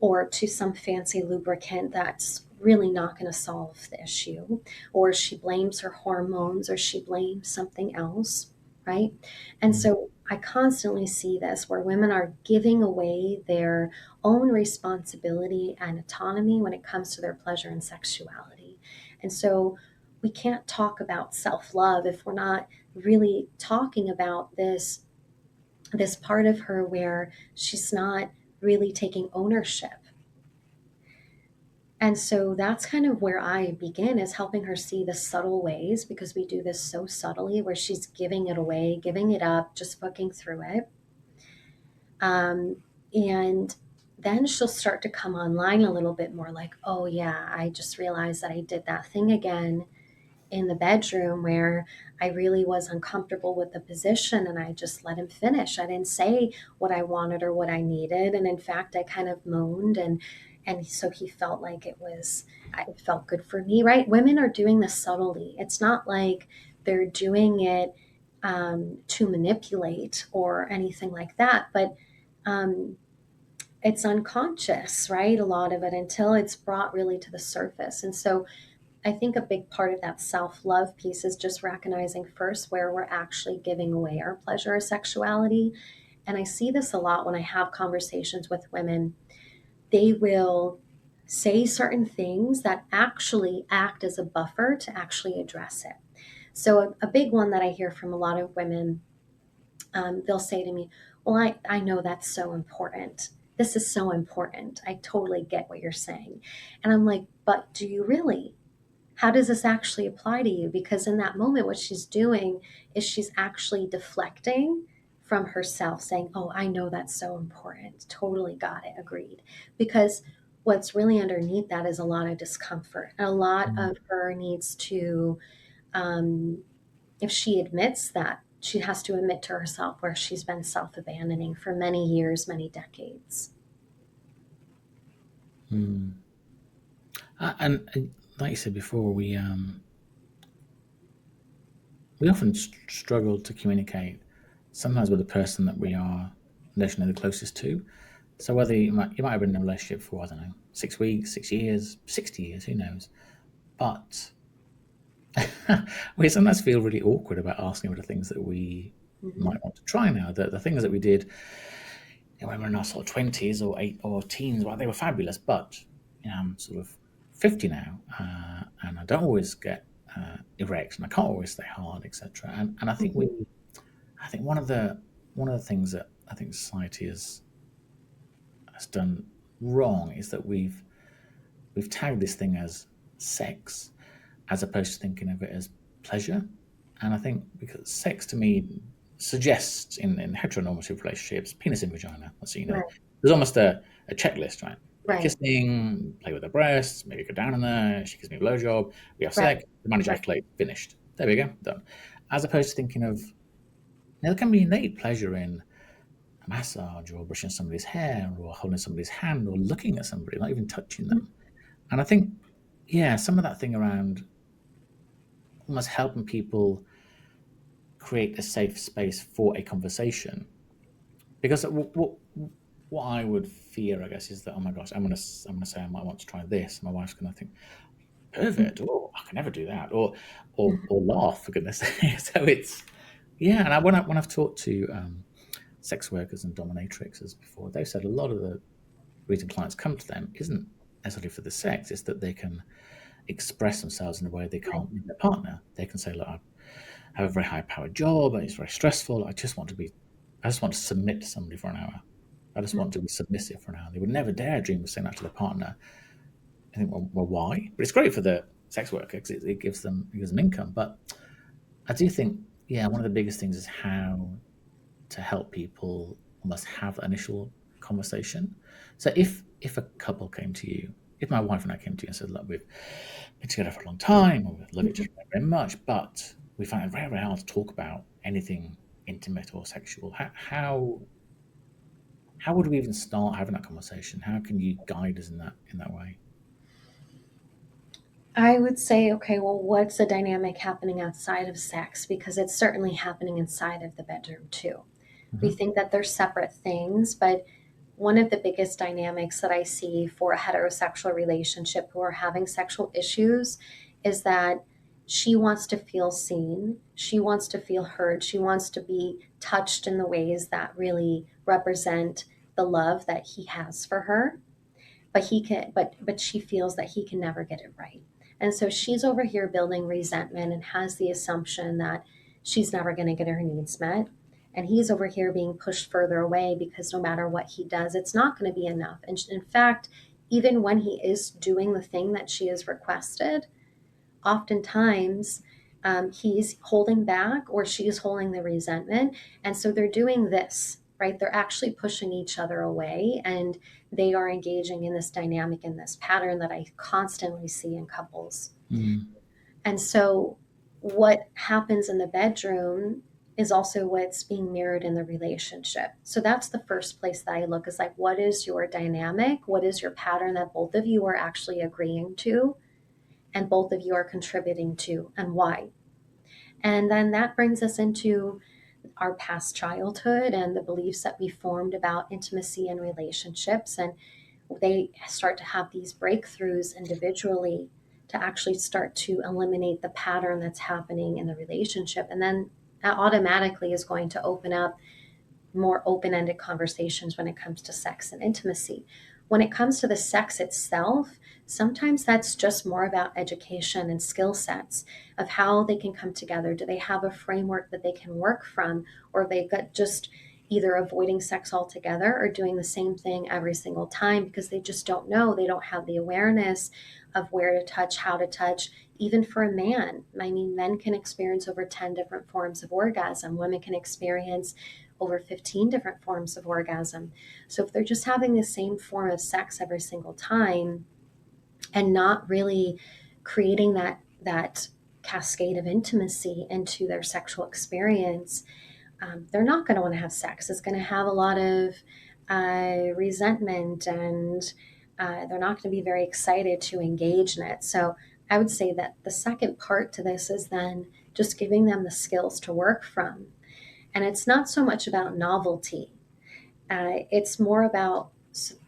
or to some fancy lubricant that's really not going to solve the issue, or she blames her hormones, or she blames something else, right? And Mm. so I constantly see this where women are giving away their own responsibility and autonomy when it comes to their pleasure and sexuality. And so we can't talk about self-love if we're not really talking about this part of her where she's not really taking ownership. And so that's kind of where I begin, is helping her see the subtle ways, because we do this so subtly, where she's giving it away, giving it up, just fucking through it. Um, and then she'll start to come online a little bit more like, oh yeah, I just realized that I did that thing again in the bedroom where I really was uncomfortable with the position, and I just let him finish. I didn't say what I wanted or what I needed. And in fact, I kind of moaned, and so he felt like it felt good for me, right? Women are doing this subtly. It's not like they're doing it to manipulate or anything like that, but um, it's unconscious, right? A lot of it, until it's brought really to the surface. And so I think a big part of that self love piece is just recognizing first where we're actually giving away our pleasure or sexuality. And I see this a lot when I have conversations with women. They will say certain things that actually act as a buffer to actually address it. So, a big one that I hear from a lot of women, they'll say to me, well, I know that's so important. This is so important. I totally get what you're saying. And I'm like, but do you really? How does this actually apply to you? Because in that moment, what she's doing is she's actually deflecting from herself, saying, oh, I know that's so important. Totally got it. Agreed. Because what's really underneath that is a lot of discomfort. And a lot Mm. of her needs to, um, if she admits that, she has to admit to herself where she's been self abandoning for many years, many decades. Mm. And like you said before, we often struggle to communicate, sometimes with the person that we are emotionally the closest to. So whether you might have been in a relationship for, I don't know, 6 weeks, 6 years, 60 years, who knows? But we sometimes feel really awkward about asking about the things that we Hmm. might want to try now. The things that we did, when we were in our sort of 20s or eight or teens, well, they were fabulous. But I'm sort of 50 now, and I don't always get erect, and I can't always stay hard, etc. And Hmm. I think one of the things that I think society has done wrong is that we've tagged this thing as sex, as opposed to thinking of it as pleasure. And I think because sex to me suggests in heteronormative relationships, penis and vagina. So Right. there's almost a checklist, right? We're Right. kissing, play with her breasts, maybe go down in there, she gives me a blowjob, we have Right. sex, the man Right. ejaculate, finished. There we go, done. As opposed to thinking of, there can be innate pleasure in a massage or brushing somebody's hair or holding somebody's hand or looking at somebody, not even touching them. And I think, yeah, some of that thing around almost helping people create a safe space for a conversation. Because what I would fear, I guess, is that, oh my gosh, I'm gonna say I might want to try this. My wife's gonna think pervert. Oh, I can never do that. Or laugh, for goodness sake. So it's, yeah. And when I've talked to sex workers and dominatrixes before, they've said a lot of the reason clients come to them isn't necessarily for the sex; it's that they can express themselves in a way they Right. can't with their partner. They can say, look, I have a very high powered job and it's very stressful. I just want to submit to somebody for an hour. I just want to be submissive for an hour. They would never dare dream of saying that to their partner. I think, well, why? But it's great for the sex worker because it gives them income. But I do think, yeah, one of the biggest things is how to help people almost have initial conversation. So if a couple came to you if my wife and I came to you and said, look, we've been together for a long time, or we love each Mhm. other very much, but we find it very, very hard to talk about anything intimate or sexual. How would we even start having that conversation? How can you guide us in that way? I would say, okay, well, what's the dynamic happening outside of sex? Because it's certainly happening inside of the bedroom too. We Hmm. think that they're separate things, but one of the biggest dynamics that I see for a heterosexual relationship who are having sexual issues is that she wants to feel seen, she wants to feel heard, she wants to be touched in the ways that really represent the love that he has for her, but he can but she feels that he can never get it right. And so she's over here building resentment and has the assumption that she's never going to get her needs met, and he's over here being pushed further away because no matter what he does it's not going to be enough. And in fact, even when he is doing the thing that she has requested, oftentimes he's holding back or she's holding the resentment. And so they're doing this, right? They're actually pushing each other away, and they are engaging in this dynamic, in this pattern that I constantly see in couples. Mm. And so what happens in the bedroom is also what's being mirrored in the relationship. So that's the first place that I look, is like, what is your dynamic? What is your pattern that both of you are actually agreeing to and both of you are contributing to, and why? And then that brings us into our past childhood and the beliefs that we formed about intimacy and relationships. And they start to have these breakthroughs individually to actually start to eliminate the pattern that's happening in the relationship. And then that automatically is going to open up more open ended conversations when it comes to sex and intimacy. When it comes to the sex itself, sometimes that's just more about education and skill sets of how they can come together. Do they have a framework that they can work from, or they got just either avoiding sex altogether or doing the same thing every single time because they just don't know. They don't have the awareness of where to touch, how to touch. Even for a man, I mean, men can experience over 10 different forms of orgasm, women can experience over 15 different forms of orgasm. So if they're just having the same form of sex every single time and not really creating that cascade of intimacy into their sexual experience, they're not going to want to have sex. It's going to have a lot of resentment, and they're not going to be very excited to engage in it. So I would say that the second part to this is then just giving them the skills to work from. And it's not so much about novelty, it's more about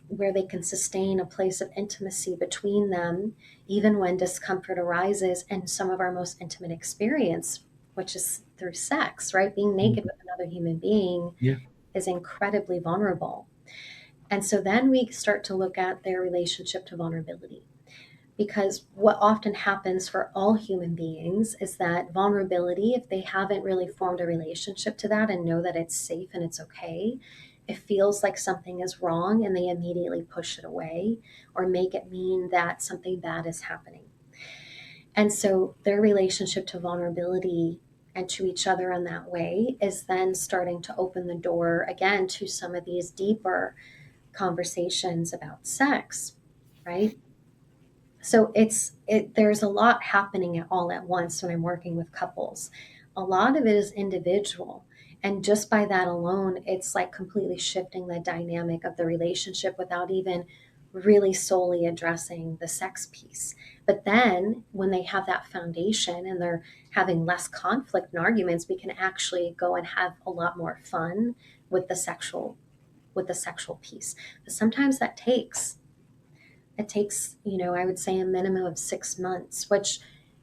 where they can sustain a place of intimacy between them, even when discomfort arises in some of our most intimate experience, which is through sex, right? Being naked Mm. with another human being Yeah. is incredibly vulnerable. And so then we start to look at their relationship to vulnerability. Because what often happens for all human beings is that vulnerability, if they haven't really formed a relationship to that and know that it's safe and it's okay, it feels like something is wrong and they immediately push it away or make it mean that something bad is happening. And so their relationship to vulnerability and to each other in that way is then starting to open the door again to some of these deeper conversations about sex, right? So there's a lot happening all at once when I'm working with couples. A lot of it is individual, and just by that alone it's like completely shifting the dynamic of the relationship without even really solely addressing the sex piece. But then when they have that foundation and they're having less conflict and arguments, we can actually go and have a lot more fun with the sexual piece. But sometimes that takes it takes, I would say a minimum of 6 months, which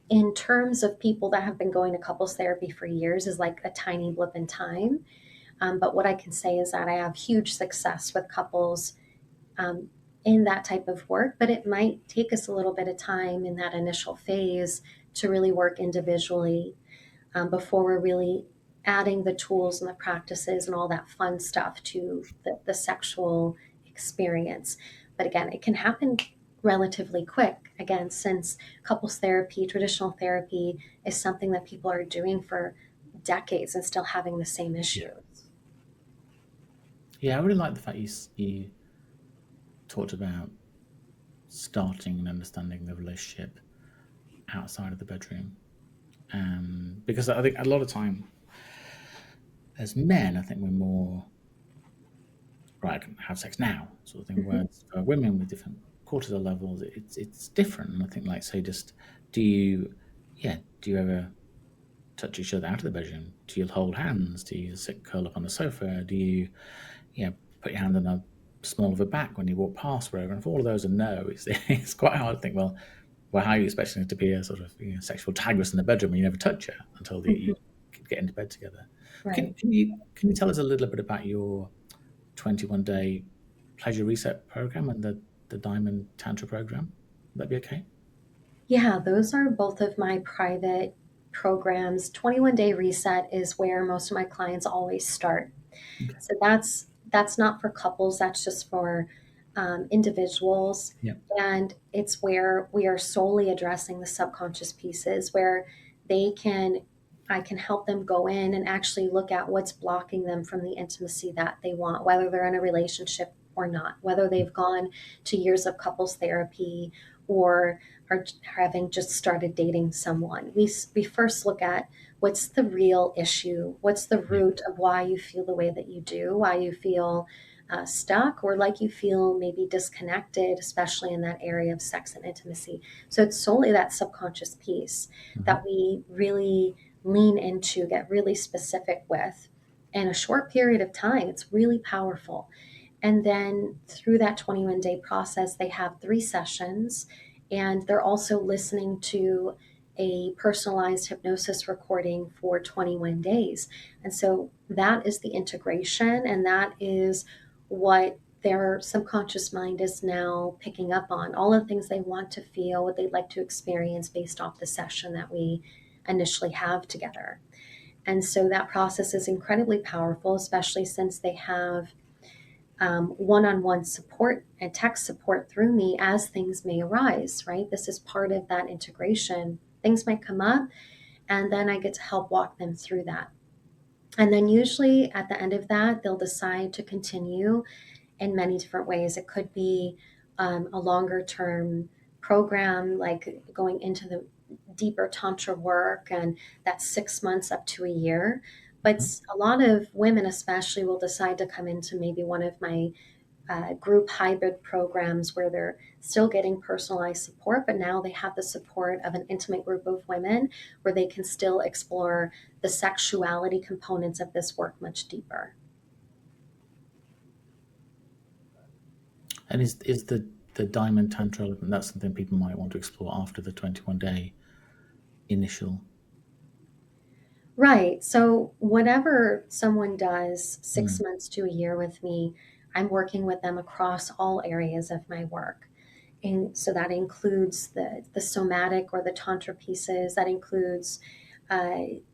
in terms of people that have been going to couples therapy for years is like a tiny blip in time. But what I can say is that I have huge success with couples um, in that type of work, but it might take us a little bit of time in that initial phase to really work individually before we're really adding the tools and the practices and all that fun stuff to the sexual experience. But again, it can happen relatively quick. Again, since couples therapy, traditional therapy is something that people are doing for decades and still having the same Yeah. issues. Yeah, I really like the fact you talked about starting and understanding the relationship outside of the bedroom. Because I think a lot of time as men, I think we're more right. I can have sex now, sort of thing. Mhm. Whereas for women with different cortisol levels, it's different. And I think, like, say, just do you, yeah, do you ever touch each other out of the bedroom? Do you hold hands? Do you sit curl up on the sofa? Do you, put your hand on the small of her back when you walk past wherever? And if all of those are no, it's quite hard to think. Well, how are you expecting it to be a sort of sexual tigress in the bedroom when you never touch her until you Mhm. get into bed together? Right. Can you tell us a little bit about your 21-day pleasure reset program and the Diamond Tantra program? Would that be okay? Yeah, those are both of my private programs. 21 Day Reset is where most of my clients always start. Okay. So that's not for couples. That's just for individuals, Yeah. and it's where we are solely addressing the subconscious pieces, where they can I can help them go in and actually look at what's blocking them from the intimacy that they want, whether they're in a relationship or not, whether they've gone to years of couples therapy or are having just started dating someone. We first look at what's the real issue, what's the Yeah. root of why you feel the way that you do, why you feel stuck, or like you feel maybe disconnected, especially in that area of sex and intimacy. So it's solely that subconscious piece Hmm. that we really lean into, get really specific with in a short period of time. It's really powerful. And then through that 21-day process, they have 3 sessions, and they're also listening to a personalized hypnosis recording for 21 days. And so that is the integration, and that is what their subconscious mind is now picking up on, all the things they want to feel, what they'd like to experience based off the session that we initially have together. And so that process is incredibly powerful, especially since they have one-on-one support and tech support through me as things may arise, right? This is part of that integration. Things might come up, and then I get to help walk them through that. And then usually at the end of that, they'll decide to continue in many different ways. It could be a longer term program, like going into the deeper Tantra work, and that's 6 months up to a year. But a lot of women, especially, will decide to come into maybe one of my group hybrid programs where they're still getting personalized support, but now they have the support of an intimate group of women where they can still explore the sexuality components of this work much deeper. And is the Diamond Tantra element, that's something people might want to explore after the 21-day initial? Right. So, whatever someone does six Mm. months to a year with me, I'm working with them across all areas of my work. And so that includes the somatic or the tantra pieces. That includes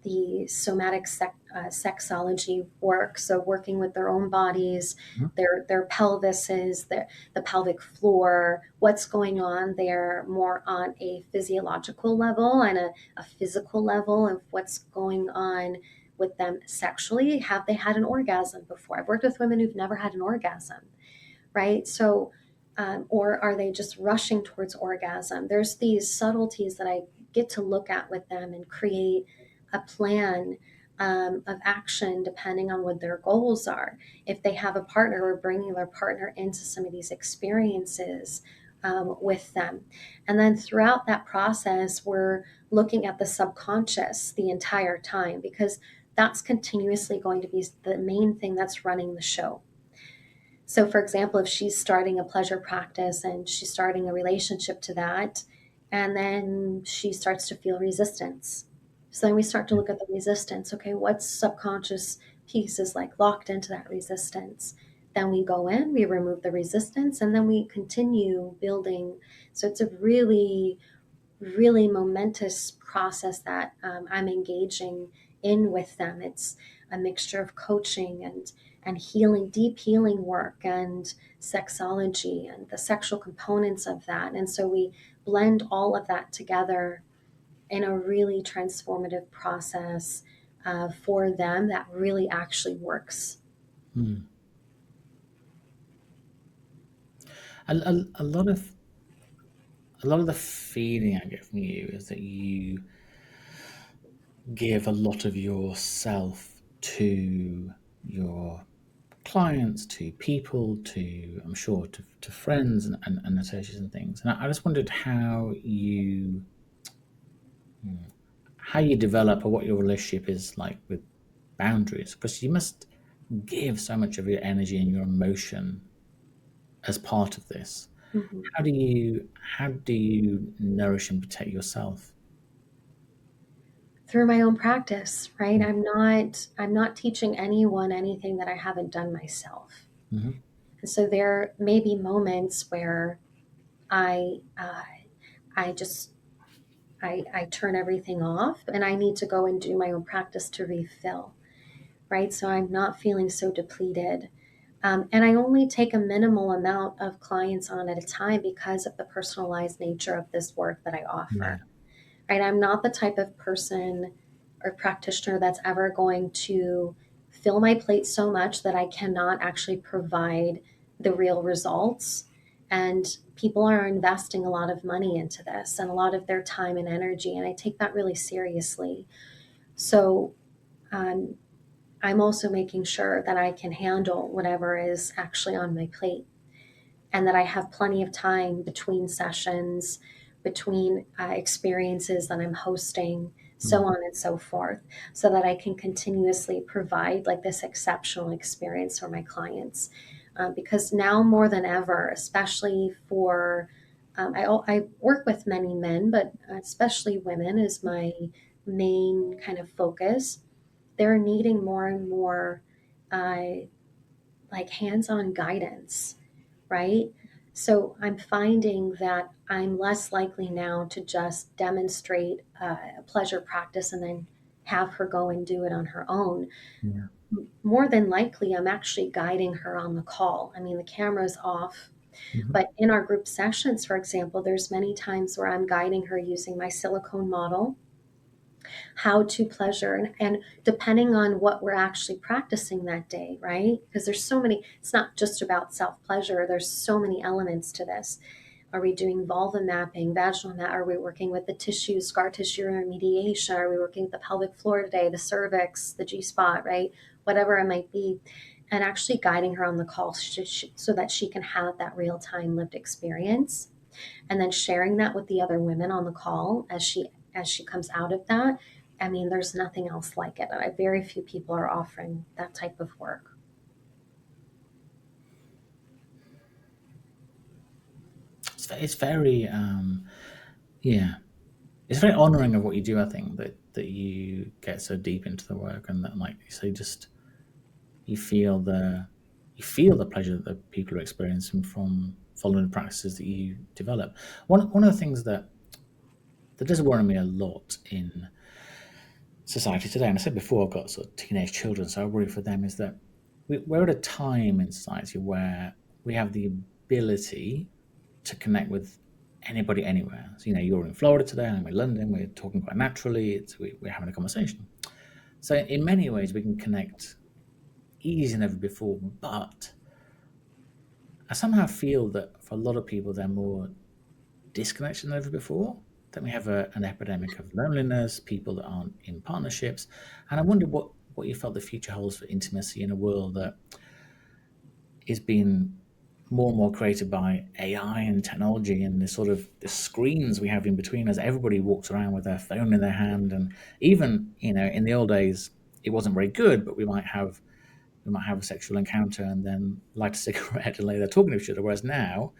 the somatic sexology work. So working with their own bodies, Mhm. their pelvises, the pelvic floor, what's going on there more on a physiological level and a physical level of what's going on with them sexually. Have they had an orgasm before? I've worked with women who've never had an orgasm, right? So, or are they just rushing towards orgasm? There's these subtleties that I get to look at with them and create a plan of action depending on what their goals are. If they have a partner, we're bringing their partner into some of these experiences with them. And then throughout that process, we're looking at the subconscious the entire time because that's continuously going to be the main thing that's running the show. So, for example, if she's starting a pleasure practice and she's starting a relationship to that, and then she starts to feel resistance. So then we start to Yeah. look at the resistance. Okay, what subconscious piece is like locked into that resistance? Then we go in, we remove the resistance, and then we continue building. So it's a really, really momentous process that I'm engaging in with them. It's a mixture of coaching and healing, deep healing work, and sexology and the sexual components of that. And so we blend all of that together in a really transformative process for them that really actually works. Mm. A lot of a lot of the feeling I get from you is that you give a lot of yourself to your clients, to people, to I'm sure to friends and associates and things. And I just wondered how you develop or what your relationship is like with boundaries, because you must give so much of your energy and your emotion as part of this. Mhm. How do you nourish and protect yourself? Through my own practice, right? Mm. I'm not teaching anyone anything that I haven't done myself. Mhm. And so there may be moments where I I just I turn everything off and I need to go and do my own practice to refill, right? So I'm not feeling so depleted. And I only take a minimal amount of clients on at a time because of the personalized nature of this work that I Yeah. offer, right? I'm not the type of person or practitioner that's ever going to fill my plate so much that I cannot actually provide the real results. And people are investing a lot of money into this and a lot of their time and energy. And I take that really seriously. So um, I'm also making sure that I can handle whatever is actually on my plate and that I have plenty of time between sessions, between experiences that I'm hosting, so Mm. on and so forth, so that I can continuously provide like this exceptional experience for my clients. Because now more than ever, especially for, I work with many men, but especially women is my main kind of focus. They're needing more and more uh, like hands on guidance, right? So I'm finding that I'm less likely now to just demonstrate a pleasure practice and then have her go and do it on her own. Yeah. More than likely, I'm actually guiding her on the call. I mean, the camera's off, Mhm. but in our group sessions, for example, there's many times where I'm guiding her using my silicone model how to pleasure and depending on what we're actually practicing that day, right? Because there's so many, it's not just about self pleasure, there's so many elements to this. Are we doing vulva mapping, vaginal map? Are we working with the tissues, scar tissue remediation? Are we working with the pelvic floor today, the cervix, the G spot, right? Whatever it might be. And actually guiding her on the call so that she can have that real time lived experience and then sharing that with the other women on the call as she comes out of that. I mean, there's nothing else like it. Very few people are offering that type of work. It's very yeah. It's very honoring of what you do. I think that you get so deep into the work and that, like you say, just you feel the you feel the pleasure that people are experiencing from following the practices that you develop. One of the things that does worry me a lot in society today, and I said before, I've got sort of teenage children, so I worry for them, is that we're at a time in society where we have the ability to connect with anybody anywhere. So, you're in Florida today, I'm in London, we're talking quite naturally, we're having a conversation. So, in many ways, we can connect easier than ever before, but I somehow feel that for a lot of people, they're more disconnection than ever before. Then we have an epidemic of loneliness, people that aren't in partnerships. And I wonder what you felt the future holds for intimacy in a world that is being more and more created by AI and technology and the screens we have in between us. Everybody walks around with their phone in their hand. And even, in the old days, it wasn't very good, but we might have a sexual encounter and then light a cigarette and lay there talking to each other. Whereas now,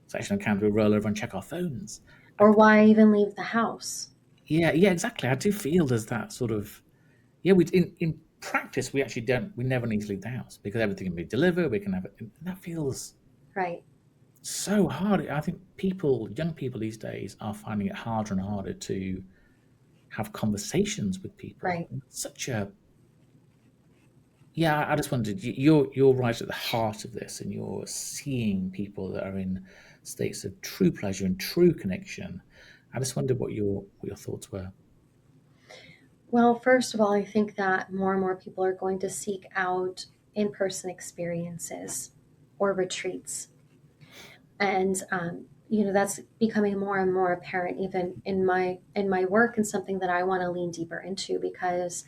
sexual encounter, we roll over and check our phones. I, Or why even leave the house? Yeah, yeah, exactly. I do feel there's that sort of we in practice we actually don't we never need to leave the house because everything can be delivered. We can have it. And that feels Right. so hard. I think young people these days, are finding it harder and harder to have conversations with people. Right. Such a Yeah. I just wondered. You're right at the heart of this, and you're seeing people that are in states of true pleasure and true connection. I just wondered what your thoughts were. Well, first of all, I think that more and more people are going to seek out in person experiences or retreats. And that's becoming more and more apparent even in my work, and something that I want to lean deeper into, because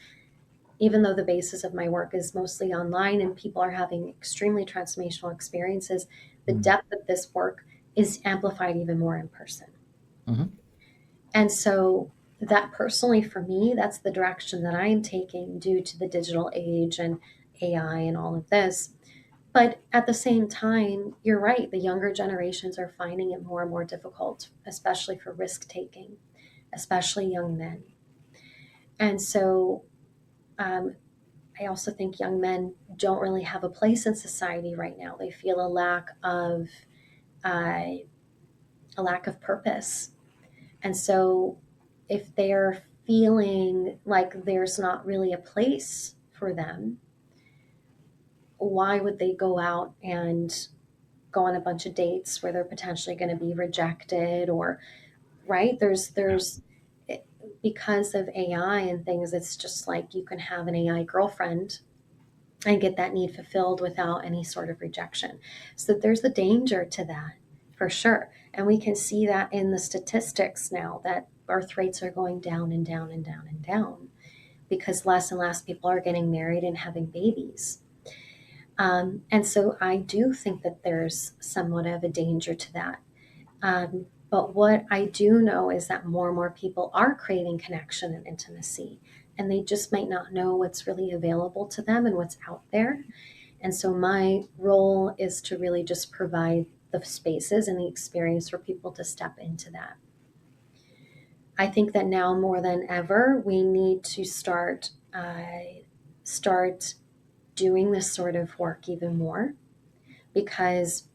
even though the basis of my work is mostly online and people are having extremely transformational experiences, the Mm. depth of this work is amplified even more in person. Mhm. And so that personally for me, that's the direction that I am taking due to the digital age and AI and all of this. But at the same time, you're right, the younger generations are finding it more and more difficult, especially for risk taking, especially young men. And so um, I also think young men don't really have a place in society right now. They feel uh, a lack of purpose. And so if they're feeling like there's not really a place for them, why would they go out and go on a bunch of dates where they're potentially going to be rejected? Or right, Yeah. because of AI and things, it's just like you can have an AI girlfriend and get that need fulfilled without any sort of rejection. So there's the danger to that for sure. And we can see that in the statistics now, that birth rates are going down and down and down and down because less and less people are getting married and having babies. And so I do think that there's somewhat of a danger to that. But what I do know is that more and more people are craving connection and intimacy, and they just might not know what's really available to them and what's out there. And so my role is to really just provide the spaces and the experience for people to step into that. I think that now more than ever, we need to start doing this sort of work even more, because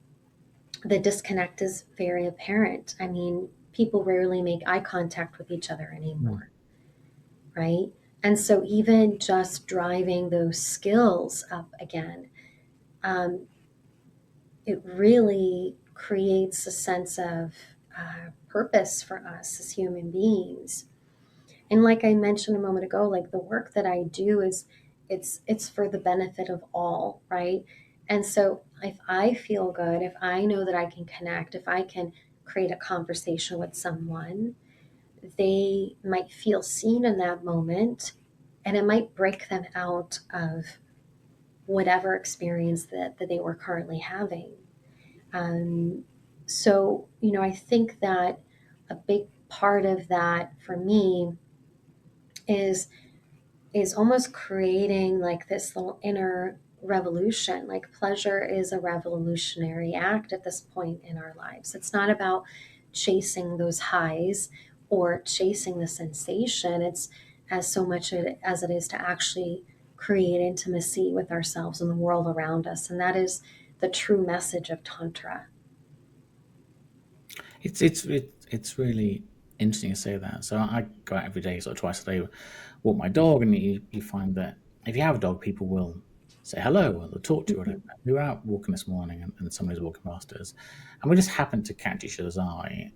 the disconnect is very apparent. I mean, people rarely make eye contact with each other Mm. anymore, right? And so even just driving those skills up again, um, it really creates a sense of purpose for us as human beings. And like I mentioned a moment ago, like the work that I do is it's for the benefit of all, right? And so if I feel good, if I know that I can connect, if I can create a conversation with someone, they might feel seen in that moment, and it might break them out of whatever experience that they were currently having. Um, so, I think that a big part of that for me is is almost creating like this little inner revolution. Like pleasure is a revolutionary act at this point in our lives. It's not about chasing those highs or chasing the sensation. It's as so much as it is to actually create intimacy with ourselves and the world around us. And that is the true message of Tantra. It's really interesting to say that. So I go out every day, sort of twice a day, walk my dog, and you find that if you have a dog, people will say hello or they'll talk to you. Or whatever. Mhm. We were out walking this morning, and somebody's walking past us, and we just happened to catch each other's eye,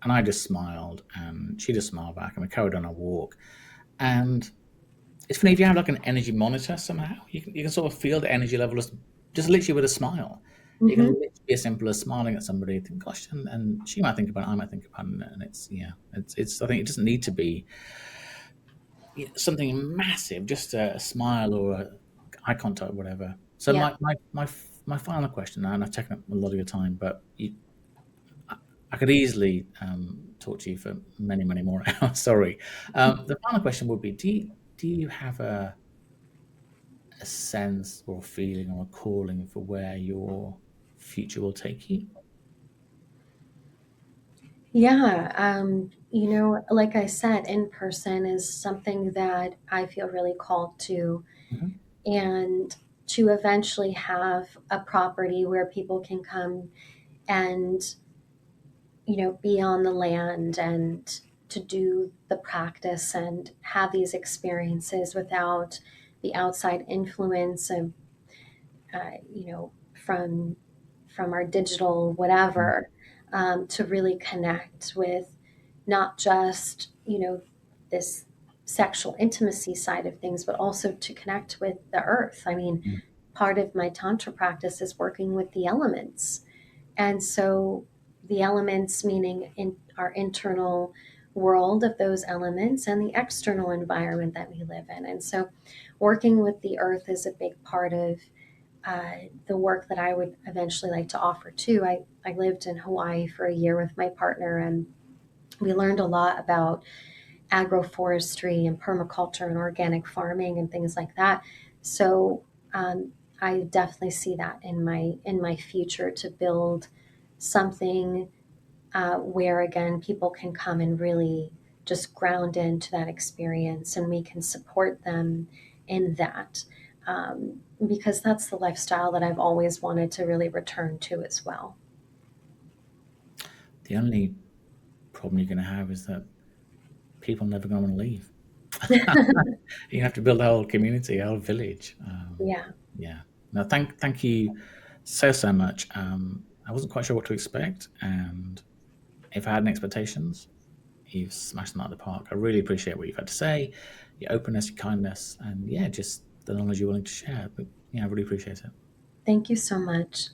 and I just smiled, and she just smiled back, and we carried on our walk. And it's funny if you have like an energy monitor somehow, you can sort of feel the energy level just literally with a smile. It can Mhm. literally be as simple as smiling at somebody. Think, gosh, and she might think about it, I might think about it, and it's. I think it doesn't need to be something massive, just a smile or eye contact, or whatever. So Yeah. my final question, and I've taken up a lot of your time, but I, I could easily talk to you for many more hours. Sorry. The final question would be: Do you have a sense or a feeling or a calling for where your future will take you? Yeah, like I said, in person is something that I feel really called to, Mhm. and to eventually have a property where people can come and, be on the land and to do the practice and have these experiences without the outside influence of, from our digital whatever, to really connect with not just this sexual intimacy side of things, but also to connect with the earth. I mean, Mm. part of my tantra practice is working with the elements, and so the elements, meaning in our internal world of those elements, and the external environment that we live in. And so, working with the earth is a big part of the work that I would eventually like to offer too. I lived in Hawaii for a year with my partner, and we learned a lot about agroforestry and permaculture and organic farming and things like that. So I definitely see that in my future, to build something where again people can come and really just ground into that experience, and we can support them in that, because that's the lifestyle that I've always wanted to really return to as well. The only problem you're going to have is that people are never going to want to leave. You have to build a whole community, a whole village. Yeah. Yeah. No, thank you so much. I wasn't quite sure what to expect, and if I had any expectations, you've smashed them out of the park. I really appreciate what you've had to say, your openness, your kindness, and yeah, just the knowledge you're willing to share. But yeah, I really appreciate it. Thank you so much.